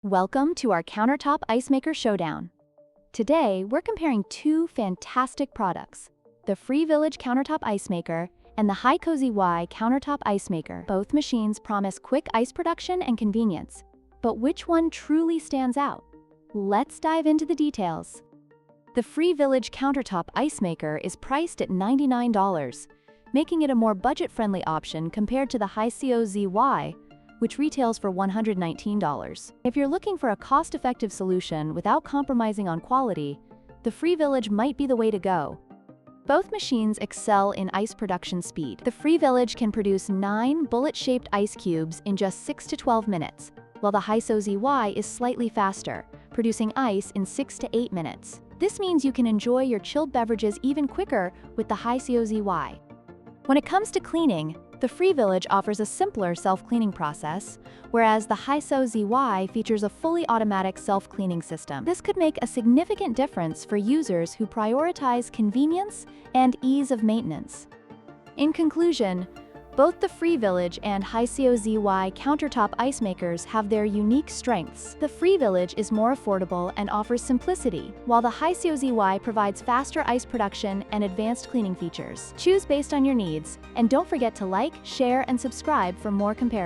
Welcome to our Countertop Ice Maker Showdown. Today, we're comparing two fantastic products, the Free Village Countertop Ice Maker and the High Cozy Y Countertop Ice Maker. Both machines promise quick ice production and convenience, but which one truly stands out? Let's dive into the details. The Free Village Countertop Ice Maker is priced at $99, making it a more budget-friendly option compared to the High Cozy Y, which retails for $119. If you're looking for a cost-effective solution without compromising on quality, the Free Village might be the way to go. Both machines excel in ice production speed. The Free Village can produce 9 bullet-shaped ice cubes in just 6 to 12 minutes, while the High Cozy Y is slightly faster, producing ice in 6 to 8 minutes. This means you can enjoy your chilled beverages even quicker with the High Cozy Y. When it comes to cleaning, the Free Village offers a simpler self-cleaning process, whereas the High Cozy Y features a fully automatic self-cleaning system. This could make a significant difference for users who prioritize convenience and ease of maintenance. In conclusion, both the Free Village and High Cozy Y countertop ice makers have their unique strengths. The Free Village is more affordable and offers simplicity, while the High Cozy Y provides faster ice production and advanced cleaning features. Choose based on your needs, and don't forget to like, share, and subscribe for more comparisons.